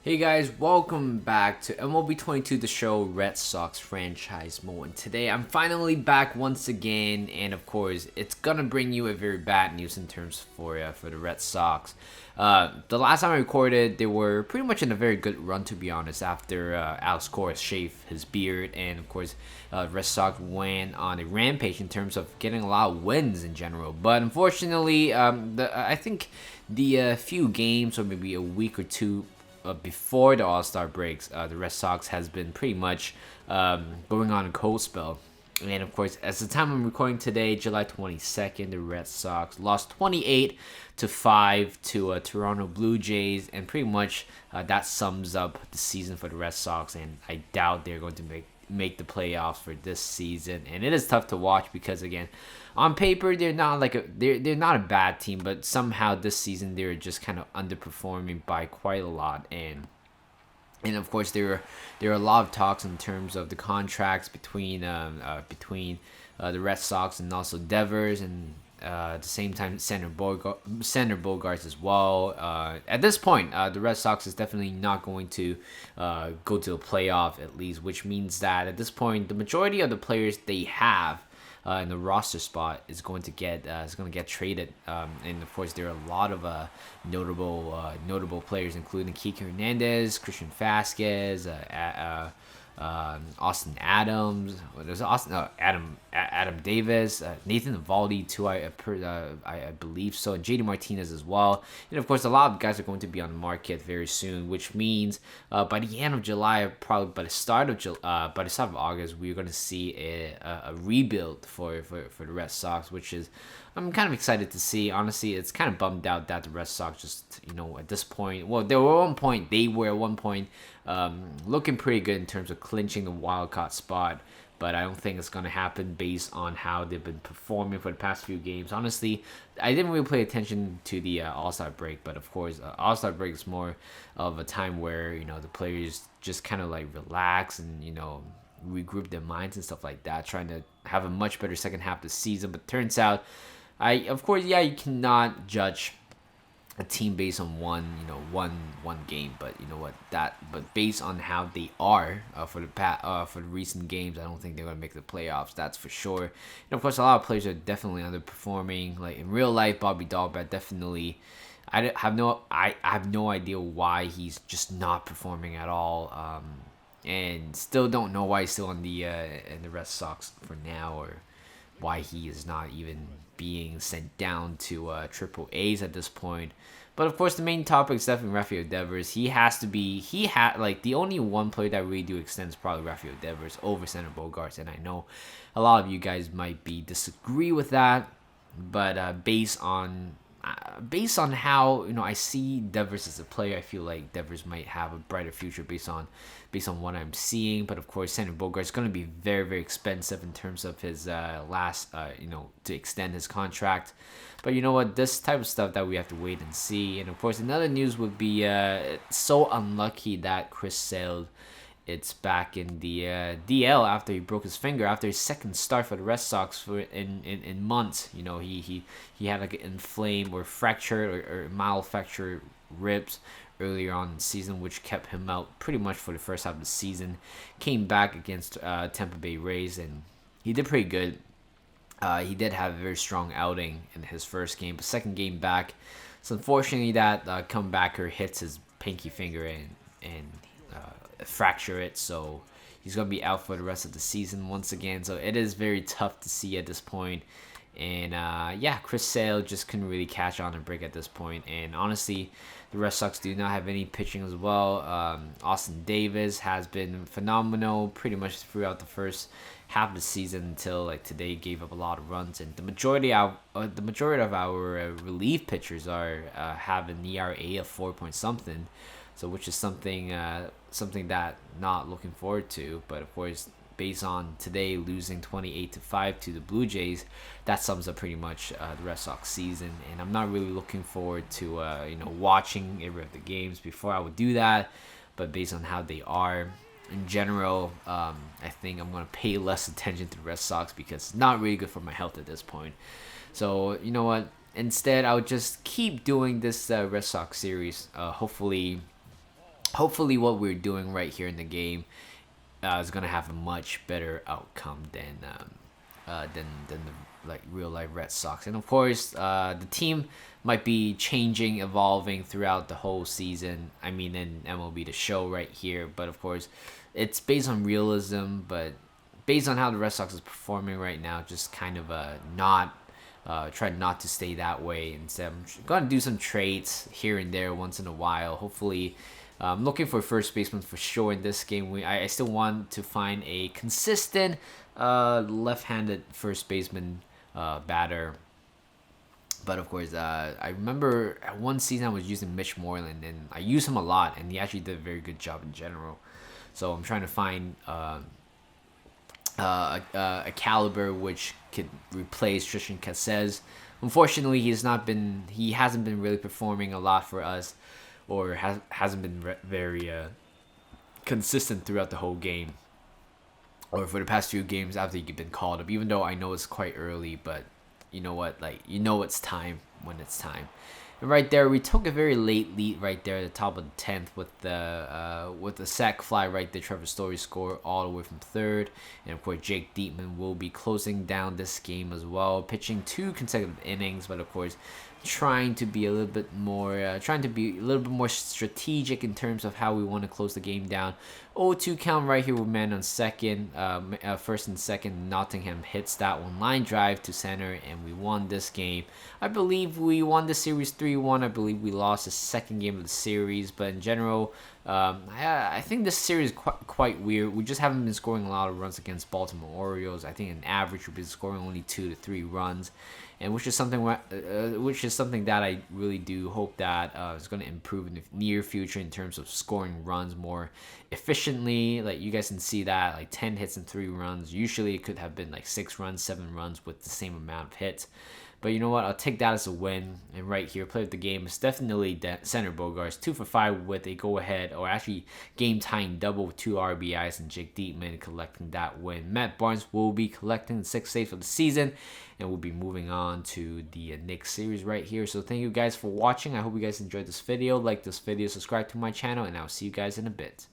Hey guys, welcome back to MLB 22, the show Red Sox franchise mode. And today I'm finally back once again, and of course, it's gonna bring you a very bad news in terms for the Red Sox. The last time I recorded, they were pretty much in a very good run, to be honest. After Alex Cora shaved his beard, and of course, Red Sox went on a rampage in terms of getting a lot of wins in general. But unfortunately, I think the few games, or maybe a week or two before the All Star breaks, the Red Sox has been pretty much going on a cold spell. And of course, as the time I'm recording today, July 22nd, the Red Sox lost 28-5 to Toronto Blue Jays, and pretty much that sums up the season for the Red Sox. And I doubt they're going to make the playoffs for this season, and it is tough to watch because again, on paper they're not they're not a bad team, but somehow this season they're just kind of underperforming by quite a lot. And of course there are a lot of talks in terms of the contracts between the Red Sox and also Devers, and at the same time Center Bogarts as well. At this point, the Red Sox is definitely not going to go to the playoff at least, which means that at this point the majority of the players they have in the roster spot is going to get traded. And of course, there are a lot of notable players, including Kike Hernandez, Christian Vasquez, Austin Adams. There's Adam Davis, Nathan Eovaldi too. I believe so, and JD Martinez as well. And of course, a lot of guys are going to be on the market very soon, which means by the end of July, probably by the start of August, we're going to see a rebuild for the Red Sox, which is I'm kind of excited to see. Honestly, it's kind of bummed out that the Red Sox just, at this point, well, they were at one point looking pretty good in terms of clinching the wild card spot, but I don't think it's going to happen based on how they've been performing for the past few games. Honestly, I didn't really pay attention to the All-Star break, but of course, All-Star break is more of a time where, the players just kind of like relax and, regroup their minds and stuff like that, trying to have a much better second half of the season. But turns out, you cannot judge a team based on one game, but but based on how they are for the recent games, I don't think they're gonna make the playoffs. That's for sure. And of course, a lot of players are definitely underperforming. Like in real life, Bobby Dalbec definitely. I have no idea why he's just not performing at all. And still don't know why he's still in the Red Sox for now, or why he is not even being sent down to Triple A's at this point. But of course, the main topic is definitely Rafael Devers. The only one player that really do extend is probably Rafael Devers over Center Bogarts, and I know a lot of you guys might disagree with that, but based on how I see Devers as a player, I feel like Devers might have a brighter future based on what I'm seeing. But of course, Sander Bogart is going to be very, very expensive in terms of his to extend his contract. But you know what, this type of stuff that we have to wait and see. And of course, another news would be it's so unlucky that Chris Sale it's back in the DL after he broke his finger after his second start for the Red Sox for in months. He had like an inflamed or fractured or mild fractured ribs earlier on in the season, which kept him out pretty much for the first half of the season. Came back against Tampa Bay Rays, and he did pretty good. He did have a very strong outing in his first game, but second game back, so unfortunately that comebacker hits his pinky finger and fracture it, so he's gonna be out for the rest of the season once again. So it is very tough to see at this point. And Chris Sale just couldn't really catch on and break at this point. And honestly, the Red Sox do not have any pitching as well. Austin Davis has been phenomenal pretty much throughout the first half of the season until like today gave up a lot of runs. And the majority of our relief pitchers are have an ERA of 4 point something. So which is something that not looking forward to. But of course, based on today losing 28-5 to the Blue Jays, that sums up pretty much the Red Sox season. And I'm not really looking forward to watching every of the games before I would do that. But based on how they are in general, I think I'm going to pay less attention to the Red Sox because it's not really good for my health at this point. So you know what? Instead, I would just keep doing this Red Sox series. Hopefully, hopefully what we're doing right here in the game is gonna have a much better outcome than the like real life Red Sox. And of course, the team might be changing, evolving throughout the whole season. I mean, in MLB the show right here, but of course, it's based on realism. But based on how the Red Sox is performing right now, just kind of not. Try not to stay that way. Instead, I'm gonna do some trades here and there once in a while. Hopefully, I'm looking for first baseman for sure in this game. I still want to find a consistent left-handed first baseman batter. But of course, I remember at one season I was using Mitch Moreland, and I used him a lot, and he actually did a very good job in general. So I'm trying to find a caliber which could replace Tristan Casez. Unfortunately, he hasn't been really performing a lot for us, or hasn't been very consistent throughout the whole game, or for the past few games after he's been called up. Even though I know it's quite early, but you know what? Like, it's time when it's time. And right there, we took a very late lead right there at the top of the 10th with the sac fly right there. Trevor Story scored all the way from third, and of course Jake Diekman will be closing down this game as well, pitching 2 consecutive innings. But of course, trying to be a little bit more strategic in terms of how we want to close the game down. 0-2 count right here with man on second. First and second, Nottingham hits that one line drive to center, and we won this game. I believe we won the series 3-1. I believe we lost the second game of the series, but in general, I think this series is quite weird. We just haven't been scoring a lot of runs against Baltimore Orioles. I think on average we've been scoring only 2 to 3 runs, and which is something that I really do hope that is going to improve in the near future in terms of scoring runs more efficiently. Like, you guys can see that, like 10 hits and 3 runs. Usually it could have been like 6 runs, 7 runs with the same amount of hits. But you know what? I'll take that as a win. And right here, play of the game is definitely Center Bogarts. 2 for 5 with a go-ahead, or actually game-tying double with 2 RBIs, and Jake Diekman collecting that win. Matt Barnes will be collecting the 6th save of the season, and we'll be moving on to the Knicks series right here. So thank you guys for watching. I hope you guys enjoyed this video. Like this video, subscribe to my channel, and I'll see you guys in a bit.